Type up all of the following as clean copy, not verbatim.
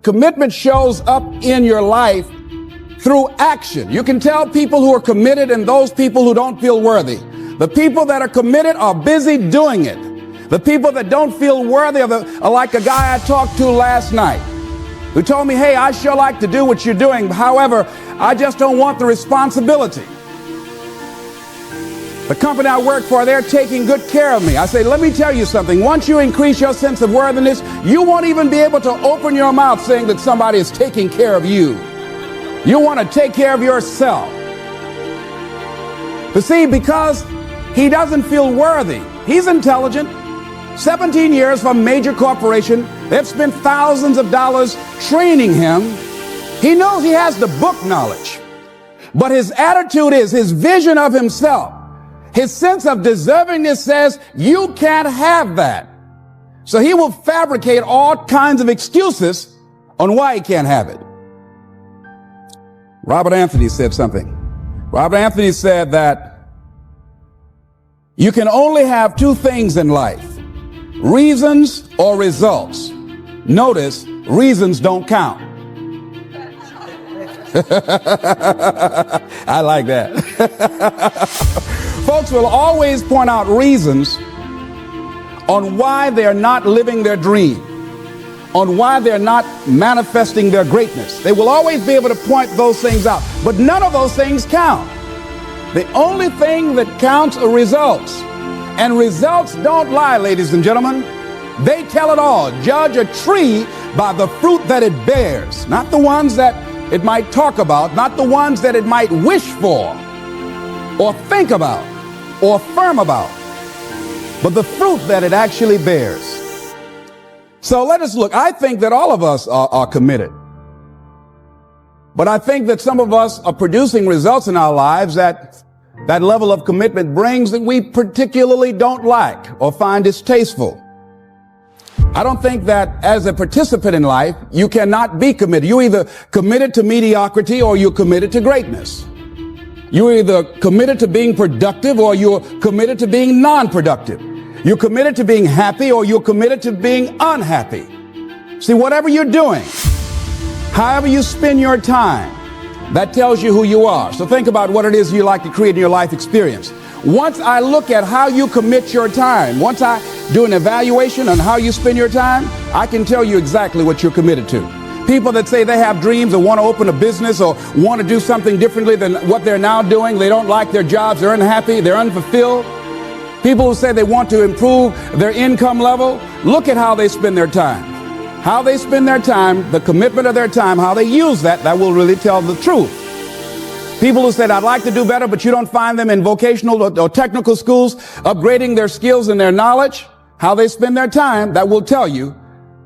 Commitment shows up in your life through action. You can tell people who are committed and those people who don't feel worthy. The people that are committed are busy doing it. The people that don't feel worthy are like a guy I talked to last night who told me, hey, I sure like to do what you're doing. However, I just don't want the responsibility. The company I work for, they're taking good care of me. I say, let me tell you something. Once you increase your sense of worthiness, you won't even be able to open your mouth saying that somebody is taking care of you. You want to take care of yourself. But see, because he doesn't feel worthy, he's intelligent. 17 years from a major corporation. They've spent thousands of dollars training him. He knows he has the book knowledge. But his attitude is, his vision of himself, his sense of deservingness says, you can't have that. So he will fabricate all kinds of excuses on why he can't have it. Robert Anthony said something. Robert Anthony said that you can only have two things in life, reasons or results. Notice, reasons don't count. I like that. Folks will always point out reasons on why they're not living their dream, on why they're not manifesting their greatness. They will always be able to point those things out, but none of those things count. The only thing that counts are results. And results don't lie, ladies and gentlemen. They tell it all. Judge a tree by the fruit that it bears, not the ones that it might talk about, not the ones that it might wish for, or think about, or affirm about, but the fruit that it actually bears. So let us look. I think that all of us are committed. But I think that some of us are producing results in our lives that level of commitment brings that we particularly don't like or find distasteful. I don't think that as a participant in life, you cannot be committed. You're either committed to mediocrity or you're committed to greatness. You're either committed to being productive or you're committed to being non-productive. You're committed to being happy or you're committed to being unhappy. See, whatever you're doing, however you spend your time, that tells you who you are. So think about what it is you like to create in your life experience. Once I look at how you commit your time, once I do an evaluation on how you spend your time, I can tell you exactly what you're committed to. People that say they have dreams or want to open a business or want to do something differently than what they're now doing, they don't like their jobs, they're unhappy, they're unfulfilled. People who say they want to improve their income level, look at how they spend their time. How they spend their time, the commitment of their time, how they use that will really tell the truth. People who said, I'd like to do better, but you don't find them in vocational or technical schools, upgrading their skills and their knowledge, how they spend their time, that will tell you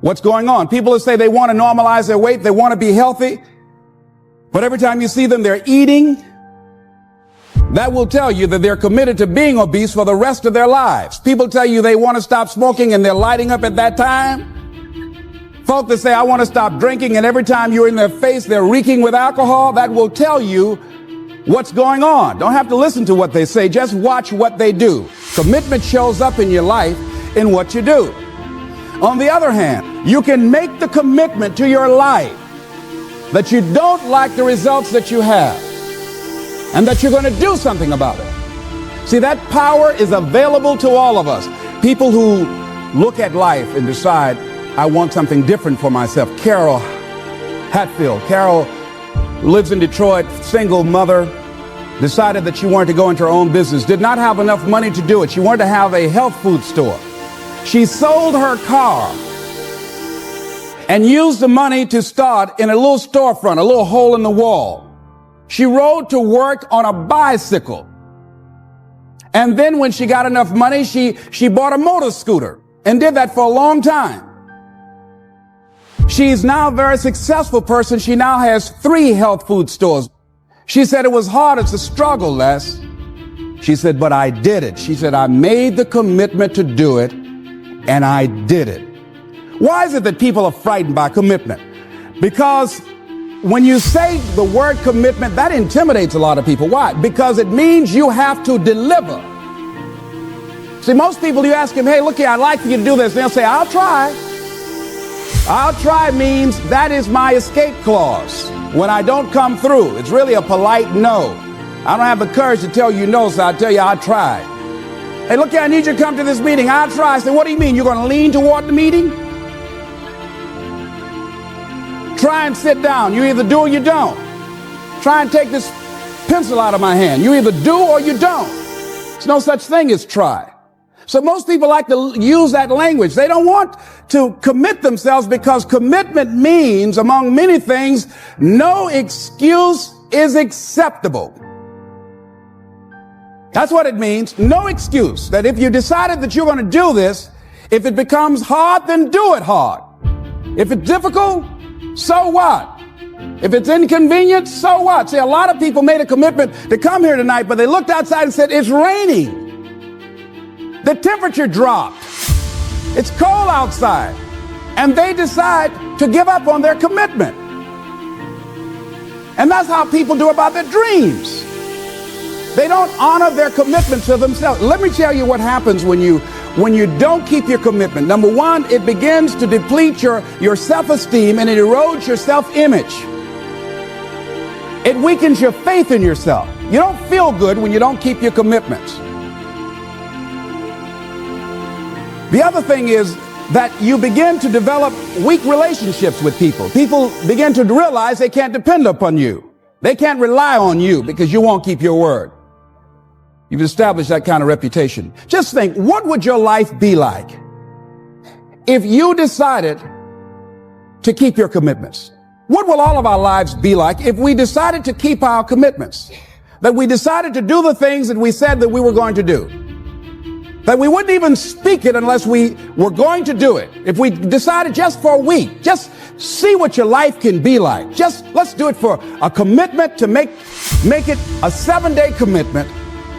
what's going on. People who say they want to normalize their weight, they want to be healthy, but every time you see them, they're eating, that will tell you that they're committed to being obese for the rest of their lives. People tell you they want to stop smoking and they're lighting up at that time. Folk that say, I want to stop drinking, and every time you're in their face, they're reeking with alcohol, that will tell you what's going on. Don't have to listen to what they say, just watch what they do. Commitment shows up in your life in what you do. On the other hand, you can make the commitment to your life that you don't like the results that you have and that you're going to do something about it. See, that power is available to all of us. People who look at life and decide, I want something different for myself. Carol Hatfield. Carol lives in Detroit, single mother, decided that she wanted to go into her own business, did not have enough money to do it. She wanted to have a health food store. She sold her car and used the money to start in a little storefront, a little hole in the wall. She rode to work on a bicycle. And then when she got enough money, she bought a motor scooter and did that for a long time. She's now a very successful person. She now has 3 health food stores. She said it was hard. It's a struggle, Les. She said, but I did it. She said, I made the commitment to do it, and I did it. Why is it that people are frightened by commitment? Because when you say the word commitment, that intimidates a lot of people. Why? Because it means you have to deliver. See, most people, you ask them, hey, look here, I'd like for you to do this. And they'll say, I'll try. I'll try means that is my escape clause. When I don't come through, it's really a polite no. I don't have the courage to tell you no, so I'll tell you I'll try. Hey, look here, I need you to come to this meeting. I'll try. I said, what do you mean? You're going to lean toward the meeting? Try and sit down. You either do or you don't. Try and take this pencil out of my hand. You either do or you don't. There's no such thing as try. So most people like to use that language. They don't want to commit themselves because commitment means, among many things, no excuse is acceptable. That's what it means. No excuse. That if you decided that you're going to do this, if it becomes hard, then do it hard. If it's difficult, so what? If it's inconvenient, so what? See, a lot of people made a commitment to come here tonight, but they looked outside and said, it's raining. The temperature dropped. It's cold outside. And they decide to give up on their commitment. And that's how people do about their dreams. They don't honor their commitment to themselves. Let me tell you what happens when you don't keep your commitment. Number one, it begins to deplete your self-esteem and it erodes your self-image. It weakens your faith in yourself. You don't feel good when you don't keep your commitments. The other thing is that you begin to develop weak relationships with people. People begin to realize they can't depend upon you. They can't rely on you because you won't keep your word. You've established that kind of reputation. Just think, what would your life be like if you decided to keep your commitments? What will all of our lives be like if we decided to keep our commitments? That we decided to do the things that we said that we were going to do. That we wouldn't even speak it unless we were going to do it. If we decided just for a week, just see what your life can be like. Just let's do it for a commitment to make it a 7-day commitment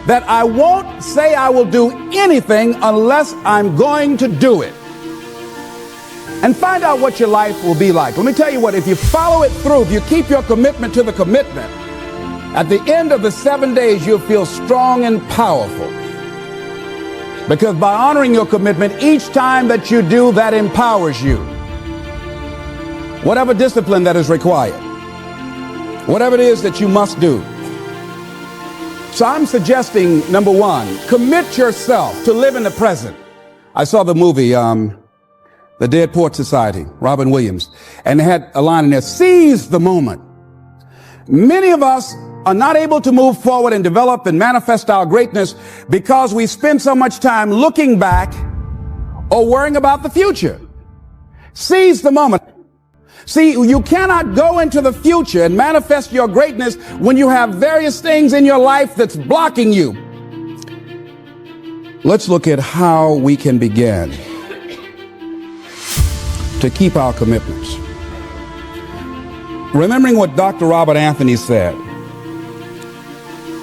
that I won't say I will do anything unless I'm going to do it. And find out what your life will be like. Let me tell you what, if you follow it through, if you keep your commitment to the commitment, at the end of the 7 days, you'll feel strong and powerful. Because by honoring your commitment, each time that you do, that empowers you. Whatever discipline that is required, whatever it is that you must do. So I'm suggesting, number one, commit yourself to live in the present. I saw the movie, The Dead Poet Society, Robin Williams, and they had a line in there, seize the moment. Many of us are not able to move forward and develop and manifest our greatness because we spend so much time looking back or worrying about the future. Seize the moment. See, you cannot go into the future and manifest your greatness when you have various things in your life that's blocking you. Let's look at how we can begin to keep our commitments. Remembering what Dr. Robert Anthony said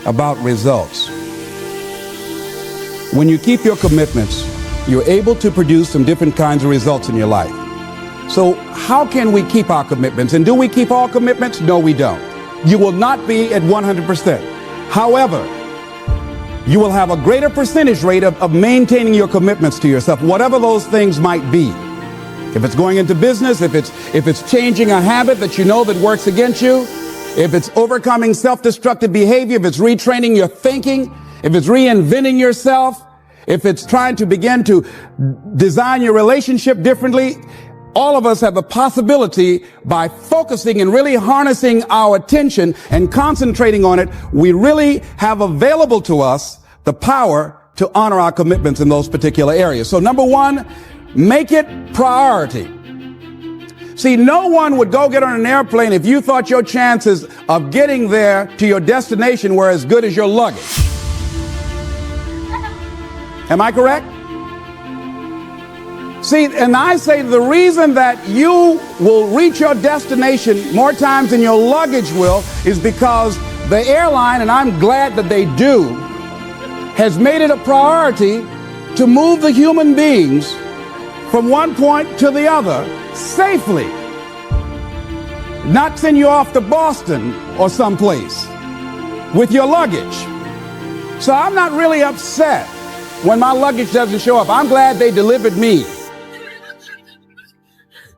about results. When you keep your commitments, you're able to produce some different kinds of results in your life. So how can we keep our commitments? And do we keep all commitments? No, we don't. You will not be at 100%. However, you will have a greater percentage rate of maintaining your commitments to yourself, whatever those things might be. If it's going into business, if it's changing a habit that you know that works against you, if it's overcoming self-destructive behavior, if it's retraining your thinking, if it's reinventing yourself, if it's trying to begin to design your relationship differently, all of us have the possibility by focusing and really harnessing our attention and concentrating on it, we really have available to us the power to honor our commitments in those particular areas. So number one, make it priority. See, no one would go get on an airplane if you thought your chances of getting there to your destination were as good as your luggage. Am I correct? See, and I say the reason that you will reach your destination more times than your luggage will is because the airline, and I'm glad that they do, has made it a priority to move the human beings from one point to the other safely. Not send you off to Boston or someplace with your luggage. So I'm not really upset when my luggage doesn't show up. I'm glad they delivered me.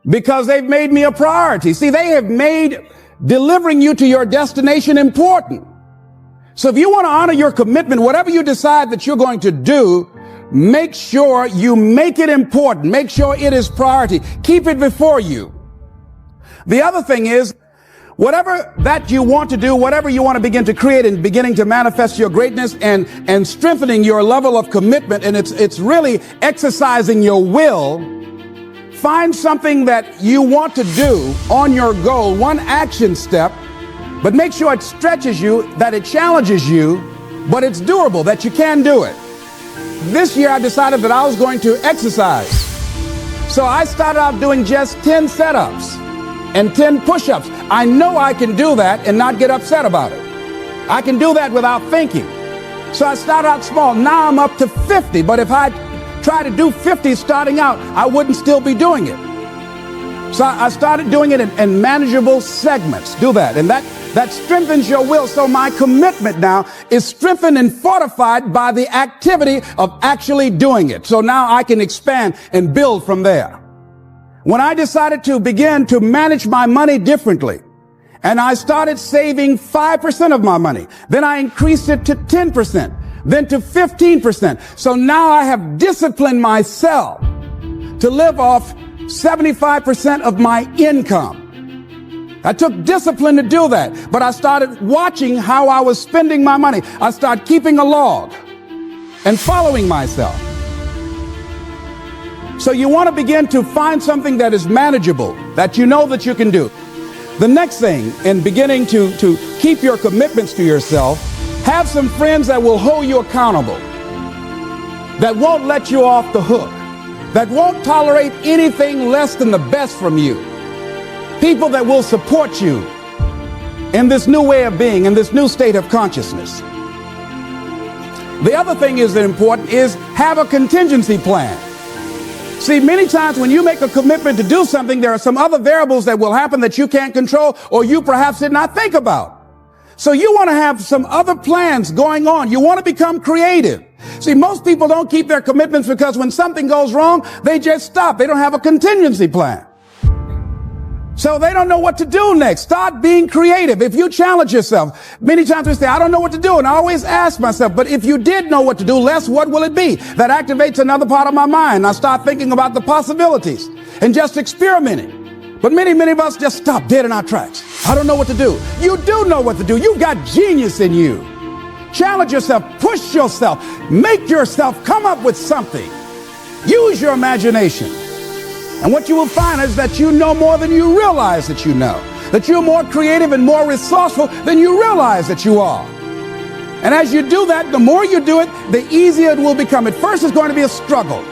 because they've made me a priority. See, they have made delivering you to your destination important. So if you want to honor your commitment, whatever you decide that you're going to do, make sure you make it important. Make sure it is priority. Keep it before you. The other thing is, whatever that you want to do, whatever you want to begin to create and beginning to manifest your greatness and strengthening your level of commitment, and it's really exercising your will. Find something that you want to do on your goal, one action step, but make sure it stretches you, that it challenges you, but it's doable, that you can do it. This year I decided that I was going to exercise. So I started out doing just 10 setups and 10 push-ups. I know I can do that and not get upset about it. I can do that without thinking. So I started out small. Now I'm up to 50, but if I try to do 50 starting out, I wouldn't still be doing it. So I started doing it in manageable segments. Do that. And that strengthens your will. So my commitment now is strengthened and fortified by the activity of actually doing it. So now I can expand and build from there. When I decided to begin to manage my money differently, and I started saving 5% of my money, then I increased it to 10%. Then to 15%. So now I have disciplined myself to live off 75% of my income. I took discipline to do that, but I started watching how I was spending my money. I started keeping a log and following myself. So you want to begin to find something that is manageable, that you know that you can do. The next thing in beginning to keep your commitments to yourself, have some friends that will hold you accountable, that won't let you off the hook, that won't tolerate anything less than the best from you. People that will support you in this new way of being, in this new state of consciousness. The other thing is that important is have a contingency plan. See, many times when you make a commitment to do something, there are some other variables that will happen that you can't control or you perhaps did not think about. So you want to have some other plans going on. You want to become creative. See, most people don't keep their commitments because when something goes wrong, they just stop. They don't have a contingency plan. So they don't know what to do next. Start being creative. If you challenge yourself, many times we say, I don't know what to do. And I always ask myself, but if you did know what to do, Les, what will it be? That activates another part of my mind. I start thinking about the possibilities and just experimenting. But many of us just stop dead in our tracks. I don't know what to do. You do know what to do. You've got genius in you. Challenge yourself, push yourself, make yourself come up with something. Use your imagination. And what you will find is that you know more than you realize that you know. That you're more creative and more resourceful than you realize that you are. And as you do that, the more you do it, the easier it will become. At first, it's going to be a struggle.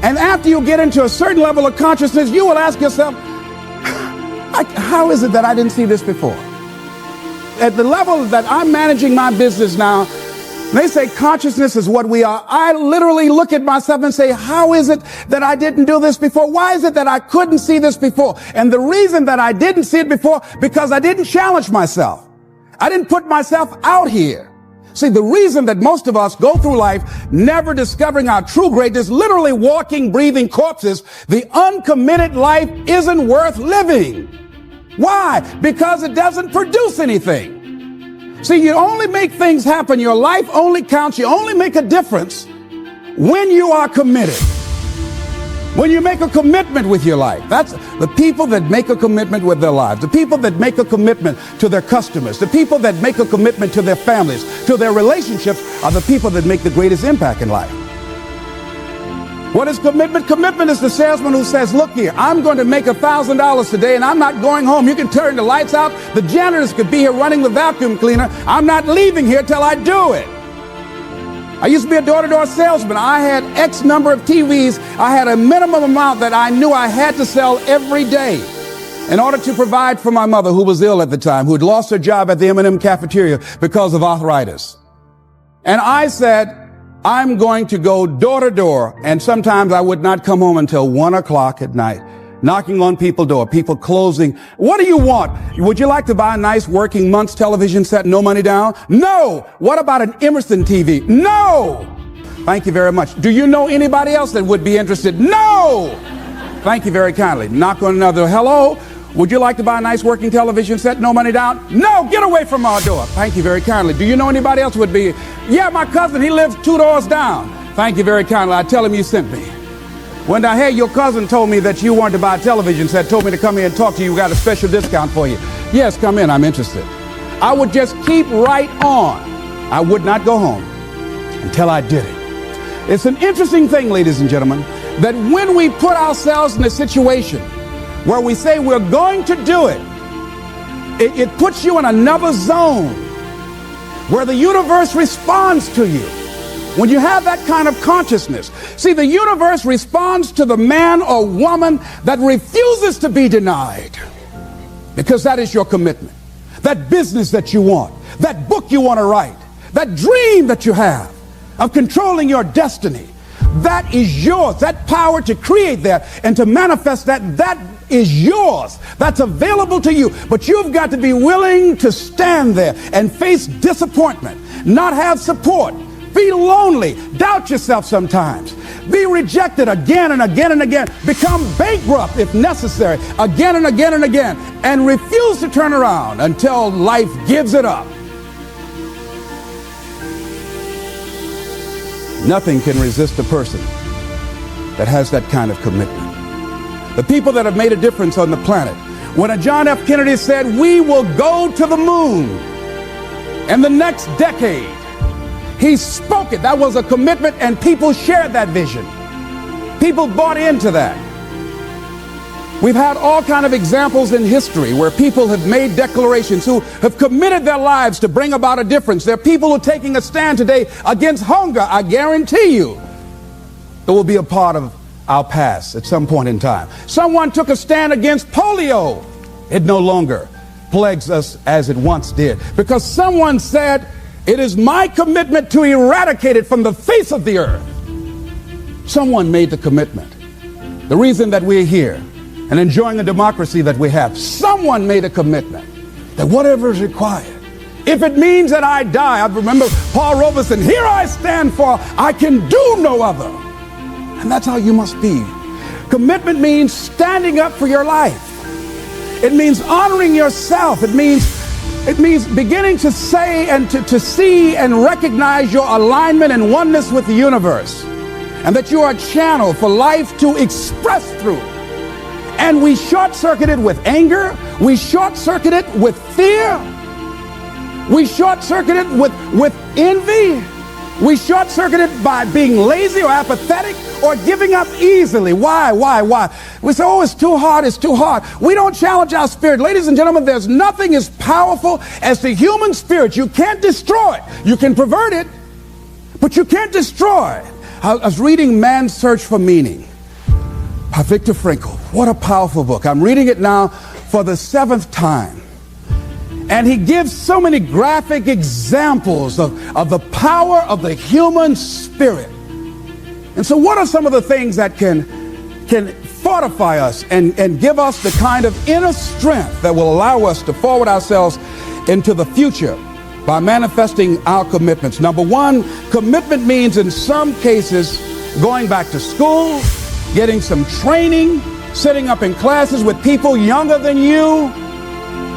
And after you get into a certain level of consciousness, you will ask yourself, how is it that I didn't see this before? At the level that I'm managing my business now, they say consciousness is what we are. I literally look at myself and say, how is it that I didn't do this before? Why is it that I couldn't see this before? And the reason that I didn't see it before, because I didn't challenge myself. I didn't put myself out here. See, the reason that most of us go through life never discovering our true greatness, literally walking, breathing corpses, the uncommitted life isn't worth living. Why? Because it doesn't produce anything. See, you only make things happen. Your life only counts. You only make a difference when you are committed. When you make a commitment with your life. That's the people that make a commitment with their lives. The people that make a commitment to their customers. The people that make a commitment to their families, to their relationships, are the people that make the greatest impact in life. What is commitment? Commitment is the salesman who says, look here, I'm going to make $1,000 today and I'm not going home. You can turn the lights out. The janitors could be here running the vacuum cleaner. I'm not leaving here till I do it. I used to be a door-to-door salesman. I had X number of TVs. I had a minimum amount that I knew I had to sell every day in order to provide for my mother, who was ill at the time, who had lost her job at the M&M cafeteria because of arthritis. And I said, I'm going to go door to door, and sometimes I would not come home until 1 o'clock at night, knocking on people's door, people closing. What do you want? Would you like to buy a nice working month's television set, no money down? No. What about an Emerson TV? No. Thank you very much. Do you know anybody else that would be interested? No. Thank you very kindly. Knock on another. Hello? Would you like to buy a nice working television set? No money down? No, get away from our door. Thank you very kindly. Do you know anybody else would be? Yeah, my cousin, he lives 2 doors down. Thank you very kindly. I tell him you sent me. When I heard your cousin told me that you wanted to buy a television set, told me to come here and talk to you, we got a special discount for you. Yes, come in, I'm interested. I would just keep right on. I would not go home until I did it. It's an interesting thing, ladies and gentlemen, that when we put ourselves in a situation where we say we're going to do it, it puts you in another zone where the universe responds to you. When you have that kind of consciousness, see, the universe responds to the man or woman that refuses to be denied, because that is your commitment. That business that you want, that book you want to write, that dream that you have of controlling your destiny, that is yours. That power to create that and to manifest that, that is yours. That's available to you. But you've got to be willing to stand there and face disappointment, not have support, be lonely, doubt yourself sometimes, be rejected again and again and again, become bankrupt if necessary, again and again and again, and refuse to turn around until life gives it up. Nothing can resist a person that has that kind of commitment. The people that have made a difference on the planet. When John F. Kennedy said, we will go to the moon in the next decade, he spoke it. That was a commitment, and people shared that vision. People bought into that. We've had all kinds of examples in history where people have made declarations, who have committed their lives to bring about a difference. There are people who are taking a stand today against hunger. I guarantee you it will be a part of our past at some point in time. Someone took a stand against polio. It no longer plagues us as it once did, because someone said, it is my commitment to eradicate it from the face of the earth. Someone made the commitment. The reason that we're here and enjoying the democracy that we have, someone made a commitment that whatever is required, if it means that I die. I remember Paul Robeson, here I stand, for I can do no other. And that's how you must be. Commitment means standing up for your life. It means honoring yourself. It means beginning to say and to see and recognize your alignment and oneness with the universe, and that you are a channel for life to express through. And we short-circuit it with anger. We short-circuit it with fear. We short-circuit it with envy. We short-circuit it by being lazy or apathetic or giving up easily. Why? We say, oh, it's too hard, it's too hard. We don't challenge our spirit. Ladies and gentlemen, there's nothing as powerful as the human spirit. You can't destroy it. You can pervert it, but you can't destroy it. I was reading Man's Search for Meaning by Viktor Frankl. What a powerful book. I'm reading it now for the 7th time. And he gives so many graphic examples of the power of the human spirit. And so what are some of the things that can fortify us and give us the kind of inner strength that will allow us to forward ourselves into the future by manifesting our commitments? Number one, commitment means in some cases going back to school, getting some training, sitting up in classes with people younger than you,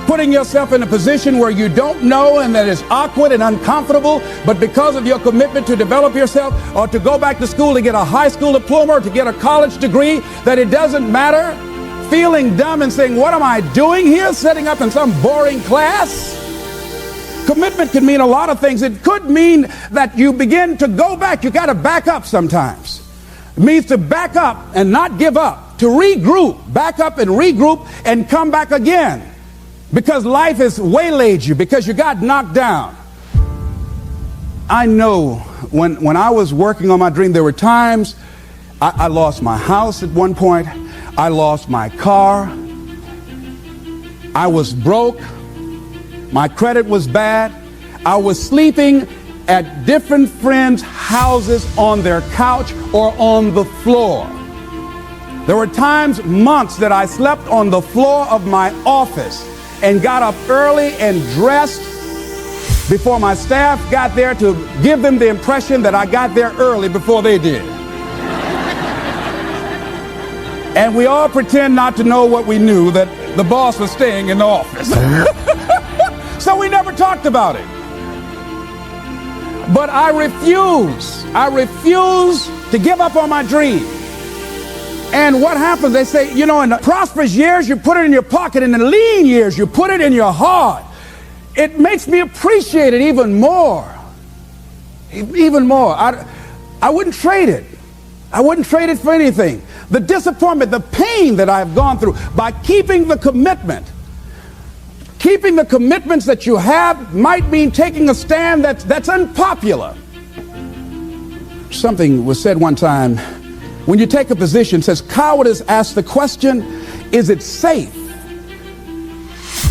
putting yourself in a position where you don't know and that is awkward and uncomfortable, but because of your commitment to develop yourself, or to go back to school to get a high school diploma or to get a college degree, that it doesn't matter, feeling dumb and saying, what am I doing here, setting up in some boring class? Commitment can mean a lot of things. It could mean that you begin to go back. You got to back up sometimes. It means to back up and not give up, to regroup, back up and regroup and come back again. Because life has waylaid you, because you got knocked down. I know when I was working on my dream, there were times I lost my house at one point. I lost my car. I was broke. My credit was bad. I was sleeping at different friends' houses on their couch or on the floor. There were times, months, that I slept on the floor of my office and got up early and dressed before my staff got there to give them the impression that I got there early before they did. And we all pretend not to know what we knew, that the boss was staying in the office. So we never talked about it. But I refuse to give up on my dream. And what happens, they say, you know, in the prosperous years, you put it in your pocket. In the lean years, you put it in your heart. It makes me appreciate it even more. Even more. I wouldn't trade it. I wouldn't trade it for anything. The disappointment, the pain that I've gone through by keeping the commitment. Keeping the commitments that you have might mean taking a stand that's unpopular. Something was said one time, when you take a position, says cowardice asks the question, is it safe?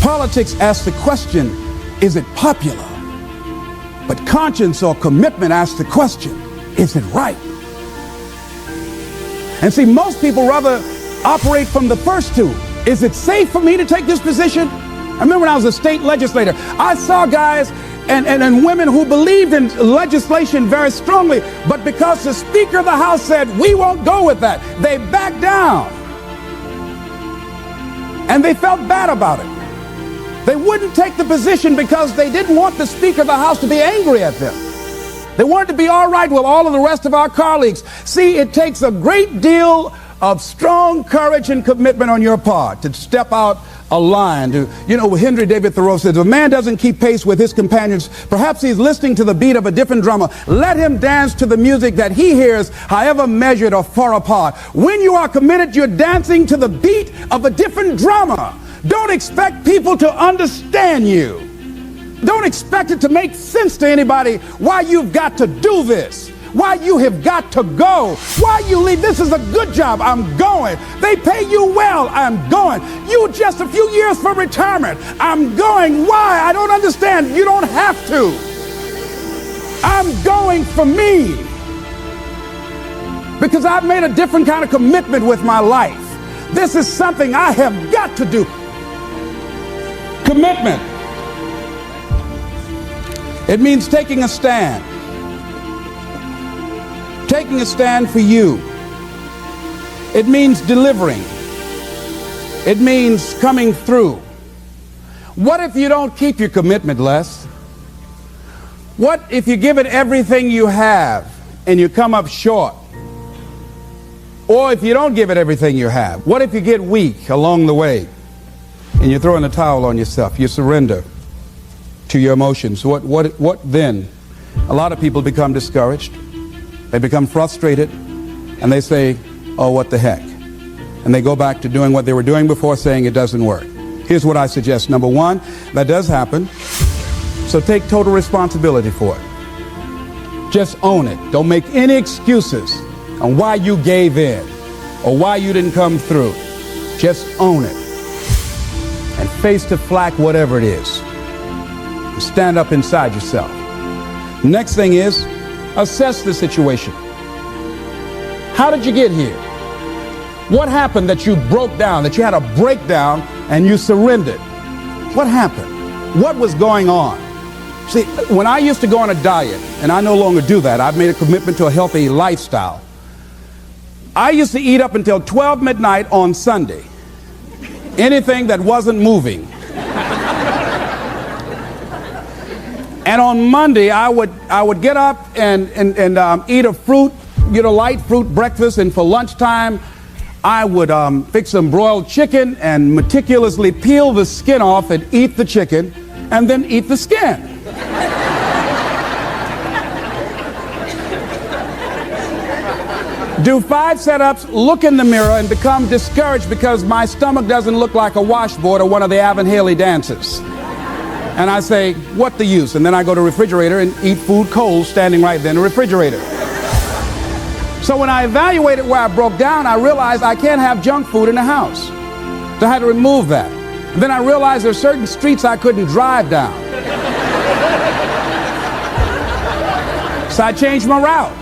Politics asks the question, is it popular? But conscience or commitment asks the question, is it right? And see, most people rather operate from the first two. Is it safe for me to take this position? I remember when I was a state legislator, I saw guys and women who believed in legislation very strongly, but because the Speaker of the House said, we won't go with that, they backed down. And they felt bad about it. They wouldn't take the position because they didn't want the Speaker of the House to be angry at them. They wanted to be all right with all of the rest of our colleagues. See, it takes a great deal of strong courage and commitment on your part to step out a line. You know, Henry David Thoreau says, if a man doesn't keep pace with his companions, perhaps he's listening to the beat of a different drummer. Let him dance to the music that he hears, however measured or far apart. When you are committed, you're dancing to the beat of a different drummer. Don't expect people to understand you. Don't expect it to make sense to anybody why you've got to do this, why you have got to go, why you leave. This is a good job. I'm going. They pay you well. I'm going. You just a few years for retirement. I'm going. Why? I don't understand. You don't have to. I'm going for me because I've made a different kind of commitment with my life. This is something I have got to do. Commitment. It means taking a stand. Taking a stand for you. It means delivering. It means coming through. What if you don't keep your commitment, Les? What if you give it everything you have and you come up short? Or if you don't give it everything you have, what if you get weak along the way and you throw in the towel on yourself, you surrender to your emotions? What then? A lot of people become discouraged. They become frustrated, and they say, oh, what the heck? And they go back to doing what they were doing before, saying it doesn't work. Here's what I suggest. Number one, that does happen, so take total responsibility for it. Just own it. Don't make any excuses on why you gave in or why you didn't come through. Just own it and face the flak, whatever it is. Stand up inside yourself. Next thing is, assess the situation. How did you get here? What happened that you broke down, that you had a breakdown and you surrendered? What happened? What was going on? See, when I used to go on a diet, and I no longer do that, I've made a commitment to a healthy lifestyle. I used to eat up until 12 midnight on Sunday. Anything that wasn't moving. And on Monday, I would get up and eat a fruit, light fruit breakfast. And for lunchtime, I would fix some broiled chicken and meticulously peel the skin off and eat the chicken and then eat the skin. Do 5 setups, look in the mirror, and become discouraged because my stomach doesn't look like a washboard or one of the Avon Haley dances. And I say, what the use? And then I go to the refrigerator and eat food cold standing right there in the refrigerator. So when I evaluated where I broke down, I realized I can't have junk food in the house. So I had to remove that. And then I realized there are certain streets I couldn't drive down. So I changed my route.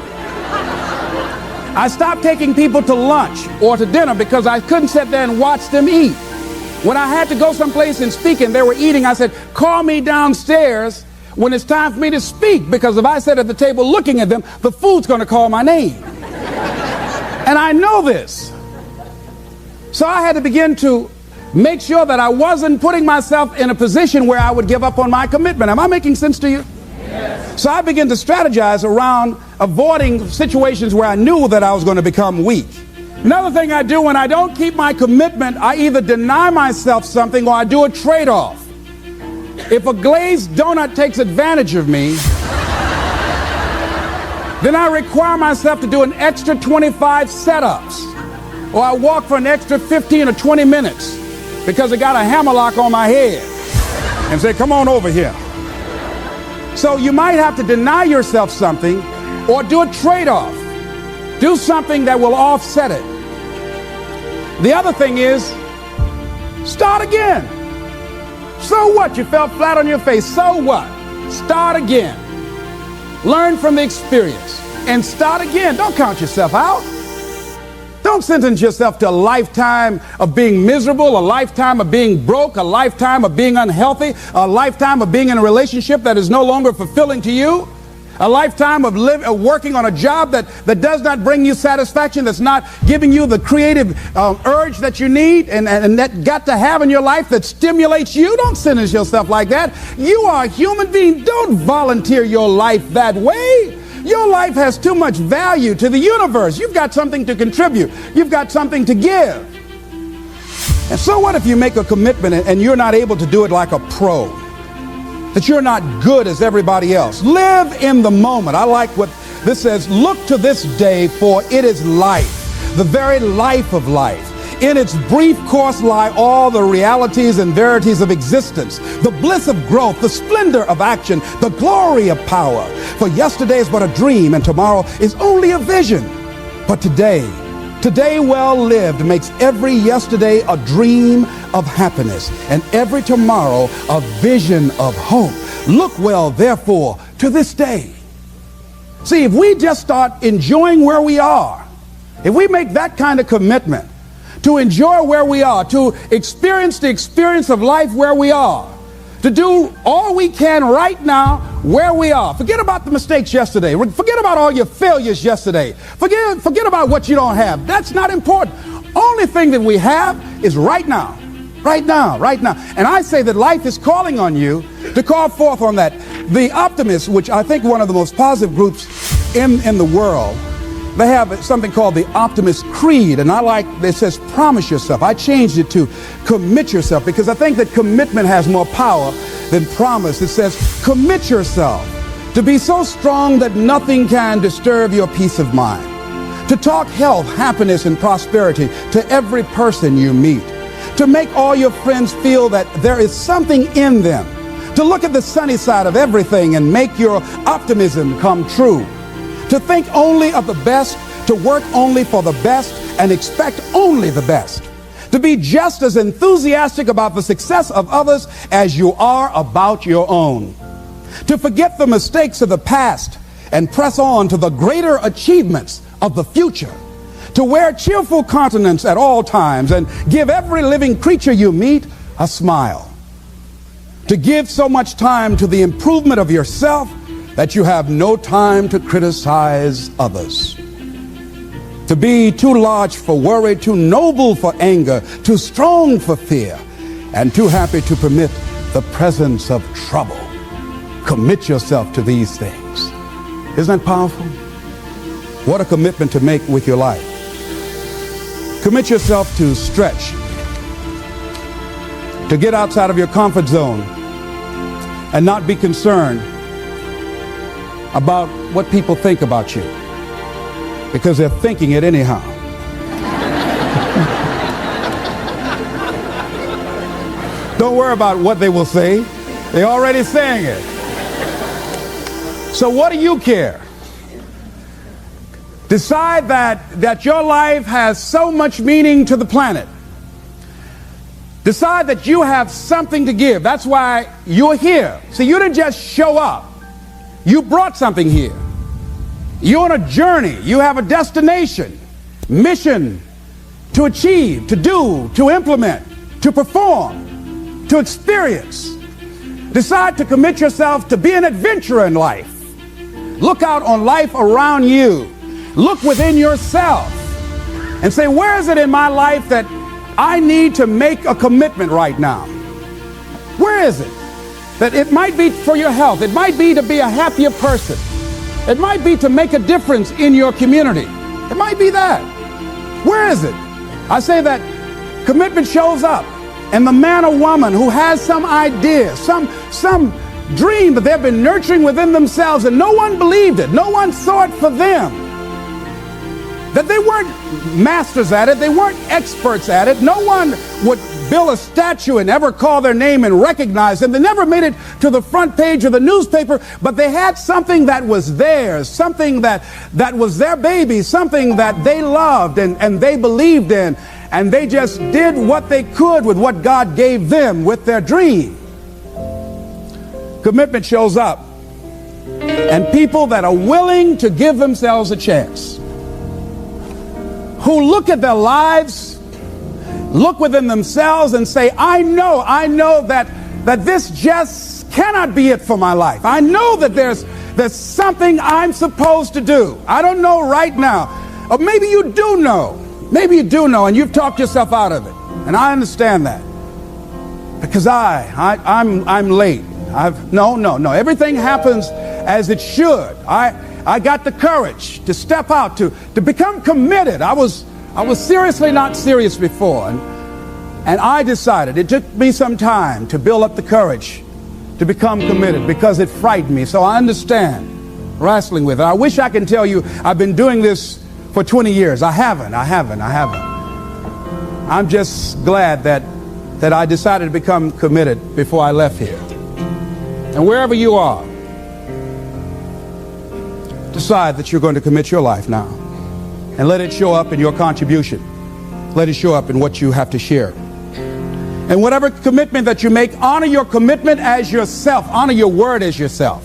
I stopped taking people to lunch or to dinner because I couldn't sit there and watch them eat. When I had to go someplace and speak and they were eating, I said, call me downstairs when it's time for me to speak, because if I sit at the table looking at them, the food's going to call my name. And I know this. So I had to begin to make sure that I wasn't putting myself in a position where I would give up on my commitment. Am I making sense to you? Yes. So I began to strategize around avoiding situations where I knew that I was going to become weak. Another thing I do when I don't keep my commitment, I either deny myself something or I do a trade-off. If a glazed donut takes advantage of me, then I require myself to do an extra 25 setups. Or I walk for an extra 15 or 20 minutes because I got a hammerlock on my head and say, come on over here. So you might have to deny yourself something or do a trade-off. Do something that will offset it. The other thing is, start again. So what? You fell flat on your face. So what? Start again. Learn from the experience and start again. Don't count yourself out. Don't sentence yourself to a lifetime of being miserable, a lifetime of being broke, a lifetime of being unhealthy, a lifetime of being in a relationship that is no longer fulfilling to you, a lifetime of working on a job that does not bring you satisfaction, that's not giving you the creative urge that you need and that got to have in your life that stimulates you. Don't sentence yourself like that. You are a human being. Don't volunteer your life that way. Your life has too much value to the universe. You've got something to contribute. You've got something to give. And so what if you make a commitment and you're not able to do it like a pro? That you're not good as everybody else. Live in the moment. I like what this says. Look to this day, for it is life, the very life of life. In its brief course lie all the realities and verities of existence, the bliss of growth, the splendor of action, the glory of power. For yesterday is but a dream, and tomorrow is only a vision. But today well lived makes every yesterday a dream of happiness, and every tomorrow a vision of hope. Look well, therefore, to this day. See, if we just start enjoying where we are, if we make that kind of commitment, to enjoy where we are, to experience the experience of life where we are, to do all we can right now where we are. Forget about the mistakes yesterday. Forget about all your failures yesterday. Forget about what you don't have. That's not important. Only thing that we have is right now. Right now, right now. And I say that life is calling on you to call forth on that. The optimists, which I think one of the most positive groups in the world, they have something called the Optimist Creed, and I like, it says promise yourself. I changed it to commit yourself because I think that commitment has more power than promise. It says commit yourself to be so strong that nothing can disturb your peace of mind, to talk health, happiness, and prosperity to every person you meet, to make all your friends feel that there is something in them, to look at the sunny side of everything and make your optimism come true, to think only of the best, to work only for the best, and expect only the best, to be just as enthusiastic about the success of others as you are about your own, to forget the mistakes of the past and press on to the greater achievements of the future, to wear cheerful countenance at all times and give every living creature you meet a smile, to give so much time to the improvement of yourself that you have no time to criticize others, to be too large for worry, too noble for anger, too strong for fear, and too happy to permit the presence of trouble. Commit yourself to these things. Isn't that powerful? What a commitment to make with your life. Commit yourself to stretch, to get outside of your comfort zone and not be concerned about what people think about you, because they're thinking it anyhow. Don't worry about what they will say. They're already saying it. So what do you care? Decide that your life has so much meaning to the planet. Decide that you have something to give. That's why you're here. See, you didn't just show up. You brought something here. You're on a journey. You have a destination, mission to achieve, to do, to implement, to perform, to experience. Decide to commit yourself to be an adventurer in life. Look out on life around you. Look within yourself and say, where is it in my life that I need to make a commitment right now. Where is it? That it might be for your health. It might be to be a happier person. It might be to make a difference in your community. It might be that. Where is it? I say that commitment shows up, and the man or woman who has some idea, some dream that they've been nurturing within themselves, and no one believed it, no one saw it for them, that they weren't masters at it, they weren't experts at it, no one would build a statue and ever call their name and recognize them. They never made it to the front page of the newspaper, but they had something that was theirs, something that was their baby, something that they loved and they believed in, and they just did what they could with what God gave them with their dream. Commitment shows up, and people that are willing to give themselves a chance, who look at their lives, look within themselves and say, I know that this just cannot be it for my life. I know that there's something I'm supposed to do. I don't know right now. Or maybe you do know. Maybe you do know, and you've talked yourself out of it. And I understand that. Because I'm late. No. Everything happens as it should. I got the courage to step out, to become committed. I was seriously not serious before, and I decided, it took me some time to build up the courage to become committed because it frightened me. So I understand wrestling with it. I wish I could tell you I've been doing this for 20 years. I haven't. I'm just glad that I decided to become committed before I left here. And wherever you are, decide that you're going to commit your life now. And let it show up in your contribution. Let it show up in what you have to share. And whatever commitment that you make, honor your commitment as yourself. Honor your word as yourself.